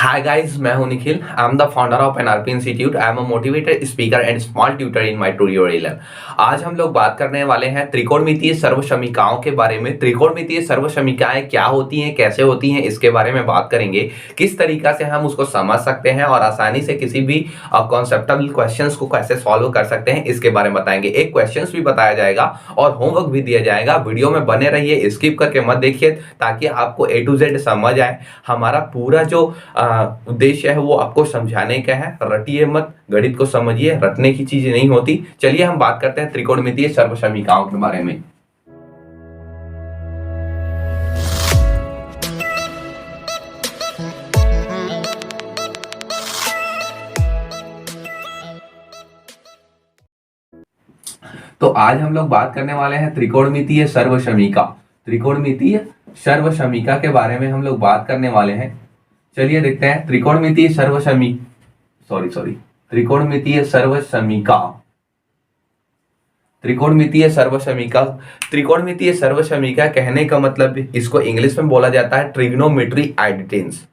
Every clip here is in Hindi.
Hi guys, मैं हूं Nikhil. I am the founder of NRP institute. I am a motivated speaker and small tutor in my tutorial. आज हम लोग बात करने वाले हैं त्रिकोणमितीय सर्वसमीकाओं के बारे में। त्रिकोणमितीय सर्वसमीकाएं क्या होती हैं, कैसे होती हैं, इसके बारे में बात करेंगे। किस तरीका से हम उसको समझ सकते हैं और आसानी से किसी भी कॉन्सेप्टल क्वेश्चंस को कैसे सॉल्व कर सकते हैं, इसके बारे में बताएंगे। एक क्वेश्चंस भी बताया जाएगा और होमवर्क भी दिया जाएगा। वीडियो में बने रहिए, स्किप करके मत देखिए, ताकि आपको A to Z समझ आए। हमारा पूरा जो उद्देश्य है वो आपको समझाने का है। रटिए मत, गणित को समझिए, रटने की चीज नहीं होती। चलिए हम बात करते हैं त्रिकोणमितीय सर्वसमीकाओं के बारे में। तो आज हम लोग बात करने वाले हैं त्रिकोणमितीय सर्वसमीका। त्रिकोणमितीय सर्वसमीका के बारे में हम लोग बात करने वाले हैं। चलिए देखते हैं त्रिकोणमितीय त्रिकोणमितीय सर्वसमीका। त्रिकोणमितीय सर्वसमीका त्रिकोणमितीय सर्वसमीका कहने का मतलब इसको इंग्लिश में बोला जाता है ट्रिग्नोमेट्री आइडेंटिटीज।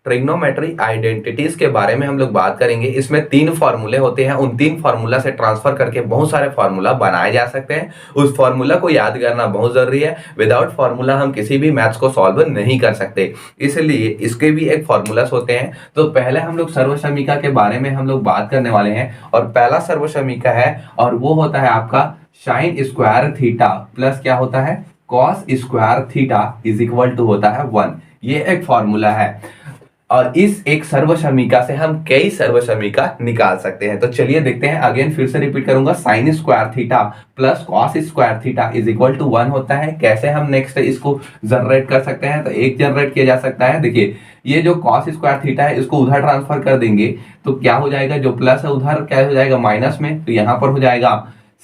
ट्रिग्नोमेट्री आइडेंटिटीज के बारे में हम लोग बात करेंगे। इसमें 3 फॉर्मूले होते हैं। उन 3 फॉर्मूला से ट्रांसफर करके बहुत सारे फॉर्मूला बनाए जा सकते हैं। उस फॉर्मूला को याद करना बहुत जरूरी है। विदाउट फॉर्मूला हम किसी भी मैथ्स को सॉल्व नहीं कर सकते, इसलिए इसके भी एक फॉर्मूलास होते हैं। तो पहले हम लोग सर्वसमीका के बारे में हम लोग बात करने वाले हैं और पहला सर्वसमीका है और वो होता है आपका साइन स्क्वायर थीटा प्लस क्या होता है, cos square theta is equal to होता है 1। ये एक फॉर्मूला है और इस एक सर्वसमीका से हम कई सर्वसमीका निकाल सकते हैं। तो चलिए देखते हैं। अगेन फिर से रिपीट करूंगा, sine square theta plus cos square theta is equal to 1 होता है। कैसे हम नेक्स्ट इसको जनरेट कर सकते हैं, तो एक जनरेट किया जा सकता है। देखिए ये जो कॉस स्क्वायर थीटा है इसको उधर ट्रांसफर कर देंगे तो क्या हो जाएगा, जो प्लस है उधर क्या हो जाएगा, माइनस में। तो यहां पर हो जाएगा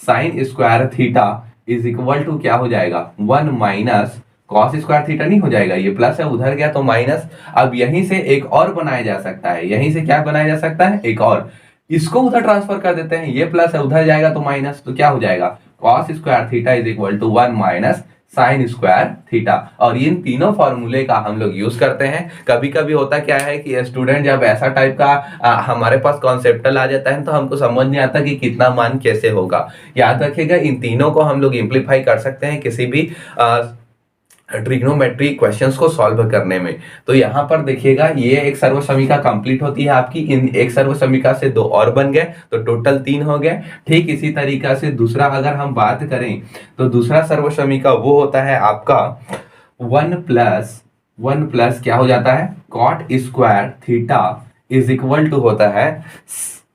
sine square theta is equal to क्या हो जाएगा, 1 माइनस कॉस स्क्वायर थीटा नहीं हो जाएगा, ये प्लस है उधर गया तो माइनस। अब यहीं से एक और बनाया जा सकता है। यहीं से क्या बनाया जा सकता है, एक और। इसको उधर ट्रांसफर कर देते हैं, ये प्लस है उधर जाएगा तो माइनस। तो क्या हो जाएगा, cos square theta is equal to 1 minus sine square theta. और इन तीनों फॉर्मूले का हम लोग यूज करते हैं। कभी कभी होता क्या है कि स्टूडेंट जब ऐसा टाइप का हमारे पास कॉन्सेप्टल आ जाता है तो हमको समझ नहीं आता कि कितना मान कैसे होगा। याद रखिएगा, इन तीनों को हम लोग इम्प्लीफाई कर सकते हैं किसी भी ट्रिग्नोमेट्री क्वेश्चंस को सॉल्व करने में। तो यहाँ पर देखिएगा, ये एक सर्वसमीका कंप्लीट होती है आपकी। इन एक सर्वसमीका से 2 और बन गए तो टोटल 3 हो गए। ठीक इसी तरीका से दूसरा अगर हम बात करें तो दूसरा सर्वसमीका वो होता है आपका 1 प्लस क्या हो जाता है, cot square theta is equal to होता है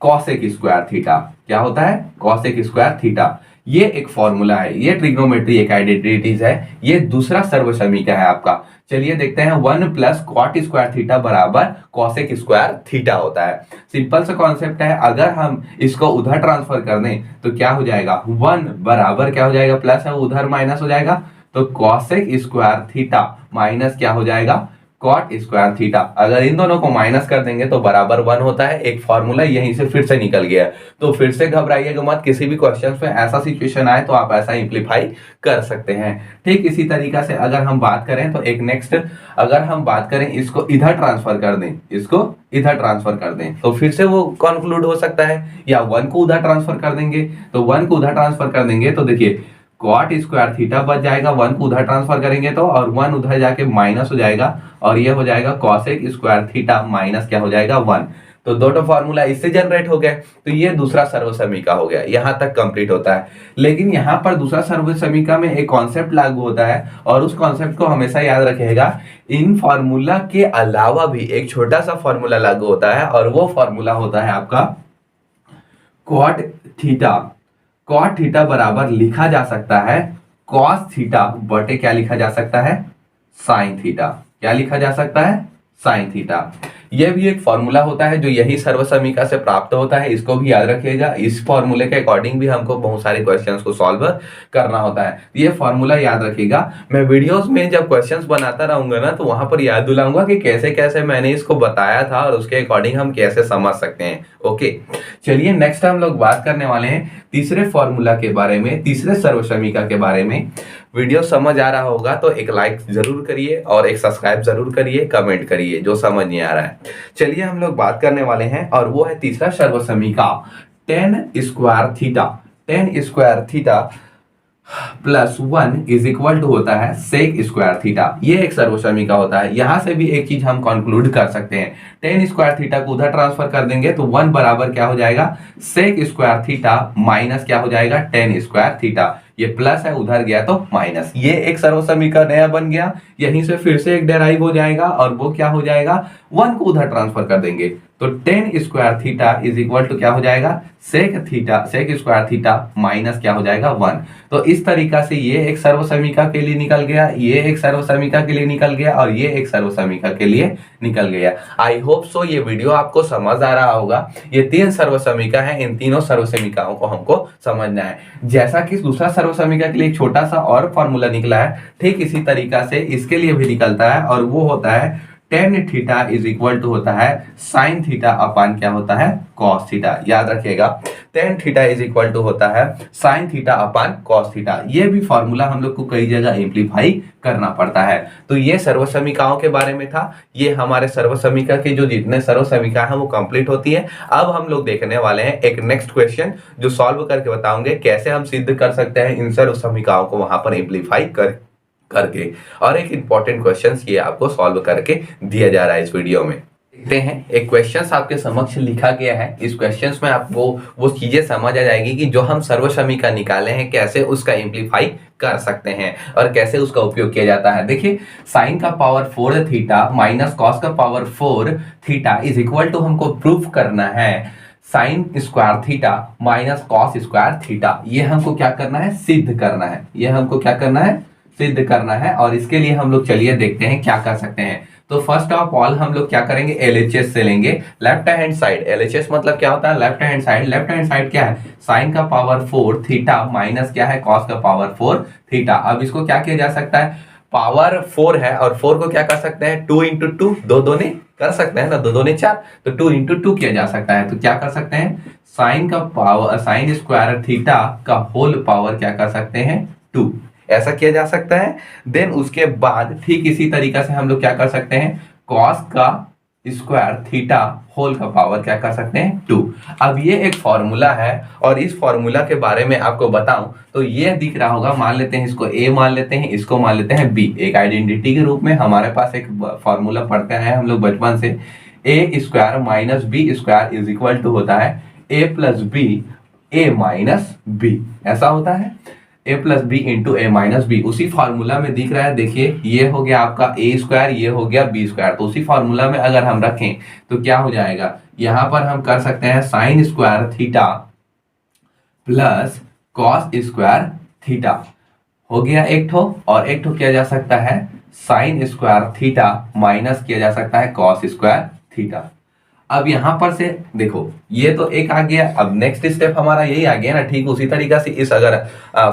कॉसेक स्क्वायर थीटा। क्या होता है, कॉसेक स्क्वायर थीटा। ये एक फॉर्मूला है, ये ट्रिग्नोमेट्री एक आइडेंटिटीज है। ये दूसरा सर्वसमीका है आपका। चलिए देखते हैं, 1 प्लस कॉट स्क्वायर थीटा बराबर कॉसेक स्क्वायर थीटा होता है। सिंपल सा कॉन्सेप्ट है। अगर हम इसको उधर ट्रांसफर कर दें तो क्या हो जाएगा, 1 बराबर क्या हो जाएगा, प्लस है उधर माइनस हो जाएगा तो कॉसेक स्क्वायर थीटा माइनस क्या हो जाएगा, कॉट स्क्वायर थीटा। अगर इन दोनों को माइनस कर देंगे तो बराबर 1 होता है। एक फॉर्मूला यहीं से फिर से निकल गया। तो फिर से घबराइएगा मत, किसी भी क्वेश्चन में ऐसा सिचुएशन आए तो आप ऐसा इंप्लीफाई कर सकते हैं। ठीक इसी तरीका से अगर हम बात करें तो एक नेक्स्ट, अगर हम बात करें इसको इधर ट्रांसफर कर दें, इसको इधर ट्रांसफर कर दें तो फिर से वो कंक्लूड हो सकता है। या 1 को उधर ट्रांसफर कर देंगे, तो 1 को उधर ट्रांसफर कर देंगे तो देखिए कॉट स्क्वायर थीटा बच जाएगा। 1 को उधर ट्रांसफर करेंगे तो, और 1 उधर जाके माइनस हो जाएगा और ये हो जाएगा कॉसेक स्क्वायर थीटा माइनस क्या हो जाएगा, 1। तो दोनों फॉर्मूला इससे जनरेट हो गए। तो ये दूसरा सर्वसमीका हो गया, यहां तक कंप्लीट होता है। लेकिन यहां पर दूसरा सर्वसमीका में एक कॉन्सेप्ट लागू होता है और उस कॉन्सेप्ट को हमेशा याद रखिएगा। इन फॉर्मूला के अलावा भी एक छोटा सा फॉर्मूला लागू होता है और वो फॉर्मूला होता है आपका कॉट थीटा। कॉट थीटा बराबर लिखा जा सकता है कॉस थीटा बटे क्या लिखा जा सकता है, साइन थीटा। क्या लिखा जा सकता है, साइन थीटा। यह भी एक फॉर्मूला होता है जो यही सर्वसमीका से प्राप्त होता है। इसको भी याद रखिएगा। इस फॉर्मूले के अकॉर्डिंग भी हमको बहुत सारे क्वेश्चंस को सॉल्व करना होता है। ये फॉर्मूला याद रखिएगा। मैं वीडियोस में जब क्वेश्चंस बनाता रहूंगा ना तो वहां पर याद दिलाऊंगा कि कैसे कैसे मैंने इसको बताया था और उसके अकॉर्डिंग हम कैसे समझ सकते हैं। ओके, चलिए नेक्स्ट हम लोग बात करने वाले हैं तीसरे फॉर्मूला के बारे में, तीसरे सर्वसमीका के बारे में। वीडियो समझ आ रहा होगा तो एक लाइक जरूर करिए और एक सब्सक्राइब जरूर करिए, कमेंट करिए जो समझ नहीं आ रहा है। चलिए हम लोग बात करने वाले हैं और वो है तीसरा सर्वसमीका, tan square theta. Tan square theta plus 1 is equal to होता है सेक स्क्वायर थीटा। ये एक सर्वसमीका होता है। यहां से भी एक चीज हम कंक्लूड कर सकते हैं, टेन स्क्वायर थीटा को उधर ट्रांसफर कर देंगे तो 1 बराबर क्या हो जाएगा, सेक स्क्वायर थीटा माइनस क्या हो जाएगा, टेन स्क्वायर थीटा। ये प्लस है, उधर गया तो माइनस। ये एक सर्वसमीका नया बन गया। यहीं से फिर से एक डेराइव हो जाएगा और वो क्या हो जाएगा, 1 को उधर ट्रांसफर कर देंगे तो tan square theta is equal to क्या हो जाएगा, sec theta, sec square theta minus क्या हो जाएगा 1। तो इस तरीका से ये एक सर्वसमीका के लिए निकल गया, ये एक सर्वसमीका के लिए निकल गया और ये एक सर्वसमीका के लिए निकल गया। आई होप सो ये वीडियो आपको समझ आ रहा होगा। ये 3 सर्वसमीका है, इन तीनों सर्वसमीकाओं को हमको समझना है। जैसा कि दूसरा सर्वसमीका के लिए एक छोटा सा और फॉर्मूला निकला है, ठीक इसी तरीका से इसके लिए भी निकलता है और वो होता है tan theta is equal to होता है साइन थीटा अपान क्या होता है, कॉस थीटा। याद रखिएगा, tan theta is equal to होता है sine theta upon cos theta. ये भी फॉर्मूला हम लोग को कई जगह इम्प्लीफाई करना पड़ता है। तो ये सर्वसमीकाओं के बारे में था। ये हमारे सर्वसमीका के जो जितने सर्वसमीका है वो कंप्लीट होती है। अब हम लोग देखने वाले हैं एक नेक्स्ट क्वेश्चन जो सॉल्व करके बताऊंगे कैसे हम सिद्ध कर सकते हैं इन सर्वसमीकाओं को वहां पर इम्प्लीफाई करके। और एक इंपॉर्टेंट क्वेश्चन ये आपको सॉल्व करके दिया जा रहा है इस वीडियो में। देखते हैं, एक क्वेश्चन आपके समक्ष लिखा गया है। इस क्वेश्चन में आपको वो चीजें समझ आ जाएगी कि जो हम सर्वसमीका निकाले हैं कैसे उसका इम्प्लीफाई कर सकते हैं और कैसे उसका उपयोग किया जाता है। देखिए, साइन का पावर 4 थीटा माइनस कॉस का power 4 theta is equal to हमको प्रूफ करना है sine square theta minus cos square theta. ये हमको क्या करना है, सिद्ध करना है। ये हमको क्या करना है, सिद्ध करना है। और इसके लिए हम लोग चलिए देखते हैं क्या कर सकते हैं। तो फर्स्ट ऑफ ऑल हम लोग क्या करेंगे, एलएचएस से लेंगे लेफ्ट हैंड साइड। एलएचएस मतलब क्या होता है, left hand side. Left hand side क्या है, साइन का पावर 4 थीटा माइनस क्या है, कॉस का पावर 4 थीटा। अब इसको क्या किया जा सकता है, पावर 4 है और 4 को क्या कर सकते हैं, 2 इंटू 2, दो दोने कर सकते हैं ना, दो दोने 4, तो 2 इंटू 2 किया जा सकता है। तो क्या कर सकते हैं, साइन का पावर, साइन स्क्वायर थीटा का होल पावर क्या कर सकते हैं, 2, ऐसा किया जा सकता है। देन उसके बाद ठीक इसी तरीका से हम लोग क्या कर सकते हैं, कॉस का स्क्वायर थीटा होल का पावर क्या कर सकते हैं, 2। अब ये एक फॉर्मूला है और इस फॉर्मूला के बारे में आपको बताऊं तो ये दिख रहा होगा, मान लेते हैं इसको ए मान लेते हैं, इसको मान लेते हैं बी। एक आइडेंटिटी के रूप में हमारे पास एक फॉर्मूला पढ़ते हैं हम लोग बचपन से, A square minus B square is equal to होता है A plus B A minus B. ऐसा होता है A plus B into A minus B. उसी फॉर्मूला में दिख रहा है, देखिए ये हो गया आपका ए स्क्वायर, ये हो गया बी स्क्वायर। तो उसी फॉर्मूला में अगर हम रखें तो क्या हो जाएगा, यहां पर हम कर सकते हैं sign square theta plus cos square theta हो गया एक ठो, और एक ठो किया जा सकता है साइन स्क्वायर थीटा माइनस किया जा सकता है कॉस स्क्वायर थीटा। अब यहां पर से देखो ये तो एक आ गया। अब नेक्स्ट स्टेप हमारा यही आ गया ना, ठीक उसी तरीका से इस अगर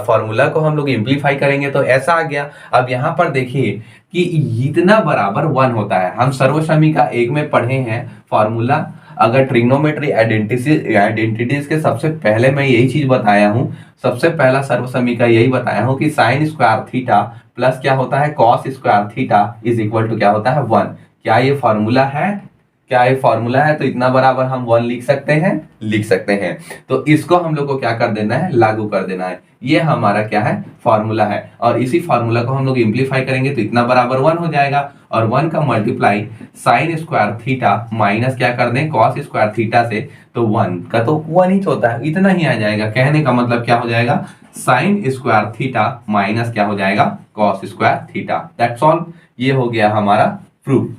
फॉर्मूला को हम लोग इम्प्लीफाई करेंगे तो ऐसा आ गया। अब यहां पर देखिए कि इतना बराबर 1 होता है। हम सर्वसमीका एक में पढ़े हैं फॉर्मूला, अगर ट्रिग्नोमेट्री आइडेंटिटीज के सबसे पहले मैं यही चीज बताया हूं, सबसे पहला सर्वसमीका यही बताया हूं कि साइन स्क्वायर थीटा प्लस क्या होता है, cos square theta is equal to क्या होता है, 1। क्या ये फॉर्मूला है, क्या ये फॉर्मूला है? तो इतना बराबर हम 1 लिख सकते हैं, लिख सकते हैं। तो इसको हम लोग को क्या कर देना है, लागू कर देना है। ये हमारा क्या है, फॉर्मूला है। और इसी फॉर्मूला को हम लोग इम्प्लीफाई करेंगे तो इतना बराबर 1 हो जाएगा, और 1 का multiply sign square theta minus क्या कर दें, कॉस स्क्वायर थीटा से, तो 1 का तो 1 ही होता है, इतना ही आ जाएगा। कहने का मतलब क्या हो जाएगा, साइन स्क्वायर थीटा माइनस क्या हो जाएगा, cos square theta. That's all. ये हो गया हमारा प्रूफ।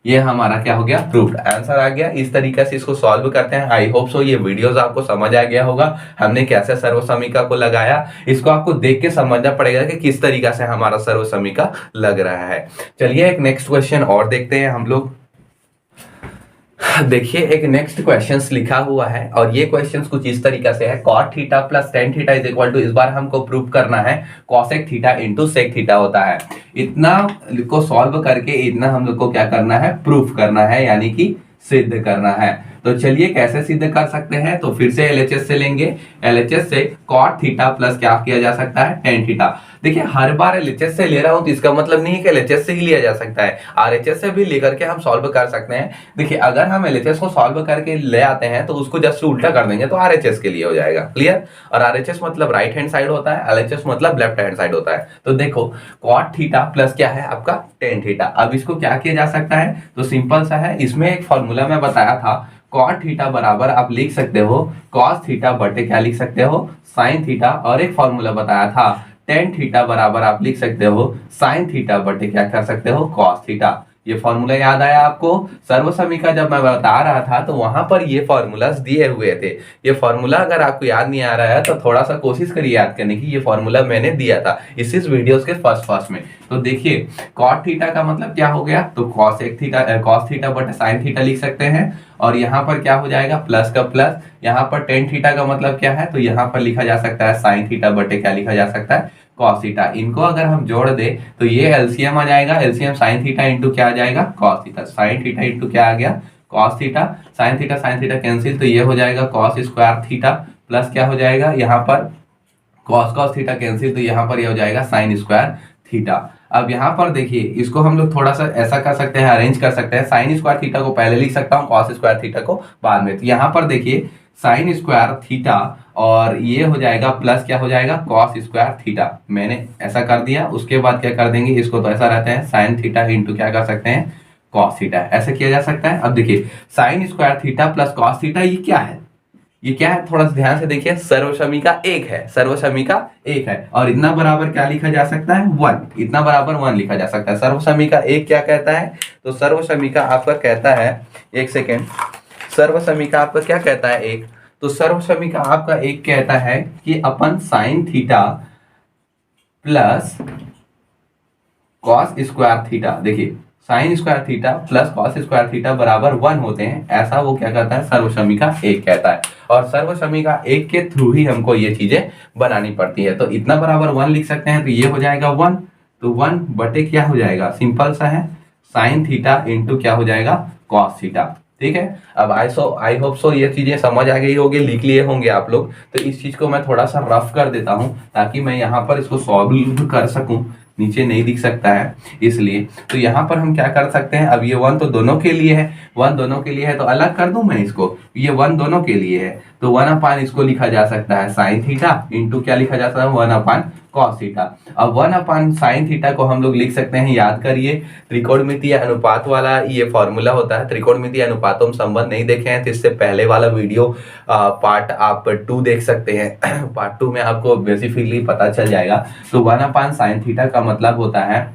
ये हमारा क्या हो गया, प्रूफ्ड। आंसर आ गया। इस तरीके से इसको सॉल्व करते हैं। आई होप सो ये वीडियोस आपको समझ आ गया होगा, हमने कैसे सर्वसमीका को लगाया। इसको आपको देख के समझना पड़ेगा कि किस तरीका से हमारा सर्वसमीका लग रहा है। चलिए एक नेक्स्ट क्वेश्चन और देखते हैं हम लोग। देखिए एक नेक्स्ट क्वेश्चंस लिखा हुआ है और ये क्वेश्चंस कुछ इस तरीका से है, cot theta plus tan theta is equal to, इस बार हमको प्रूव करना है cosec theta into sec theta होता है। इतना को सॉल्व करके इतना हम लोग को क्या करना है, प्रूफ करना है, यानी कि सिद्ध करना है। तो चलिए कैसे सिद्ध कर सकते हैं, तो फिर से एलएचएस से लेंगे। एलएचएस से कॉट थीटा प्लस क्या किया जा सकता है, टेन थीटा। देखिए हर बार एलएचएस से ले रहा हूं तो इसका मतलब नहीं है कि एलएचएस से ही लिया जा सकता है, आरएचएस से भी लेकर के हम सॉल्व कर सकते हैं। देखिए अगर हम एलएचएस को सॉल्व करके ले आते हैं तो उसको जस्ट उल्टा कर देंगे तो आरएचएस के लिए हो जाएगा, क्लियर। और आरएचएस मतलब राइट हैंड साइड होता है, एलएचएस मतलब लेफ्ट हैंड साइड होता है। तो देखो कॉट थीटा प्लस क्या है आपका, टेन थीटा। अब इसको क्या किया जा सकता है, तो सिंपल सा है, इसमें एक फॉर्मूला मैं बताया था, कॉट थीटा बराबर आप लिख सकते हो कॉस थीटा बटे क्या लिख सकते हो, साइन थीटा। और एक फॉर्मूला बताया था टेन थीटा बराबर आप लिख सकते हो साइन थीटा बटे क्या कर सकते हो, कॉस थीटा। ये फॉर्मूला याद आया आपको, सर्वसमीका जब मैं बता रहा था तो वहां पर ये फॉर्मूलास दिए हुए थे। ये फॉर्मूला अगर आपको याद नहीं आ रहा है तो थोड़ा सा कोशिश करिए याद करने की, ये फॉर्मूला मैंने दिया था इस वीडियोस के फर्स्ट में। तो देखिए कॉट थीटा का मतलब क्या हो गया, तो कॉस थीटा बटे साइन थीटा लिख सकते हैं। और यहाँ पर क्या हो जाएगा, प्लस का प्लस, यहाँ पर टेन थीटा का मतलब क्या है, तो यहाँ पर लिखा जा सकता है साइन थीटा बटे क्या लिखा जा सकता है, कॉस थीटा। इनको अगर हम जोड़ दे तो ये एलसीएम आ जाएगा, एलसीएम साइन थीटा इंटू क्या आ जाएगा, cos theta. Sine theta into क्या आ गया, cos theta. Sine theta cancel, तो ये हो जाएगा कॉस स्क्वायर थीटा प्लस क्या हो जाएगा, यहाँ पर कॉस थीटा कैंसिल, तो यहाँ पर ये हो जाएगा साइन स्क्वायर थीटा। अब यहाँ पर देखिए इसको हम लोग थोड़ा सा ऐसा कर सकते हैं, अरेंज कर सकते हैं। साइन स्क्वायर थीटा को पहले लिख सकता हूँ, कॉस स्क्वायर थीटा को बाद में। तो यहाँ पर देखिए साइन स्क्वायर थीटा और ये हो जाएगा प्लस क्या हो जाएगा, कॉस स्क्वायर थीटा। मैंने ऐसा कर दिया, उसके बाद क्या कर देंगे, इसको तो ऐसा रहता है साइन थीटा इंटू क्या कर सकते हैं, कॉस थीटा। ऐसा किया जा सकता है। अब देखिए sine square theta plus cos theta ये क्या है, ये क्या है, थोड़ा सा ध्यान से देखिए, सर्वसमीका एक है, सर्वसमीका एक है। और इतना बराबर क्या लिखा जा सकता है, वन। इतना बराबर वन लिखा जा सकता है। सर्वसमीका एक क्या कहता है, तो सर्वसमीका आपका कहता है, एक सेकेंड, सर्वसमीका आपका क्या कहता है, एक, तो सर्वसमीका आपका एक कहता है कि अपन sine theta plus cos square theta, देखिए sine square theta plus cos square theta बराबर वन होते हैं, ऐसा वो क्या कहता है, सर्वसमीका एक कहता है। और सर्वसमीका एक के थ्रू ही हमको ये चीजें बनानी पड़ती है। तो इतना बराबर वन लिख सकते हैं, तो ये हो जाएगा वन, तो वन बटे क्या हो जाएगा, सिंपल सा है, साइन थीटा इंटू क्या हो जाएगा, कॉस थीटा। ठीक है। अब आई होप सो ये चीजें समझ आ गई होगी, लिख लिए होंगे आप लोग। तो इस चीज को मैं थोड़ा सा रफ कर देता हूं ताकि मैं यहाँ पर इसको सॉल्व कर सकूं, नीचे नहीं दिख सकता है इसलिए। तो यहाँ पर हम क्या कर सकते हैं, अब ये वन तो दोनों के लिए है, वन दोनों के लिए है, तो अलग कर दूं मैं इसको, ये वन दोनों के लिए है, तो वन अपान इसको लिखा जा सकता है साइन थीटा इंटू क्या लिखा जा सकता है, वन अपान कॉस थीटा। अब वन अपान साइन थीटा को हम लोग लिख सकते हैं, याद करिए त्रिकोणमितीय अनुपात वाला ये फॉर्मूला होता है। त्रिकोणमितीय अनुपातों में संबंध नहीं देखे हैं तो इससे पहले वाला वीडियो पार्ट आप 2 देख सकते हैं। पार्ट 2 में आपको बेसिकली पता चल जाएगा। तो वन अपान साइन थीटा का मतलब होता है,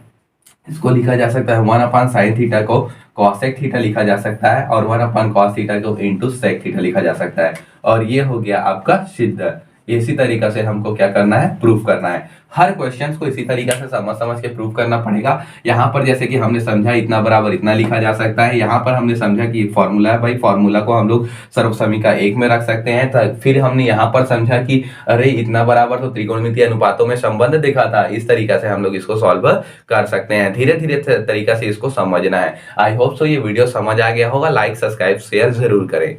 इसको लिखा जा सकता है, वन अपान साइन थीटा को कॉसेक थीटा लिखा जा सकता है और वन अपान कॉस थीटा को इंटू सेक थीटा लिखा जा सकता है। और ये हो गया आपका सिद्ध। इसी तरीका से हमको क्या करना है, प्रूफ करना है। हर क्वेश्चंस को इसी तरीका से समझ के प्रूफ करना पड़ेगा। यहाँ पर जैसे कि हमने समझा इतना बराबर इतना लिखा जा सकता है, यहाँ पर हमने समझा कि फॉर्मूला है भाई, फॉर्मूला को हम लोग सर्वसमीका एक में रख सकते हैं। तो फिर हमने यहाँ पर समझा कि अरे इतना बराबर तो त्रिकोणमितीय अनुपातों में संबंध देखा था, इस तरीका से हम लोग इसको सॉल्व कर सकते हैं। धीरे धीरे तरीका से इसको समझना है। आई होप सो ये वीडियो समझ आ गया होगा। लाइक सब्सक्राइब शेयर जरूर करें।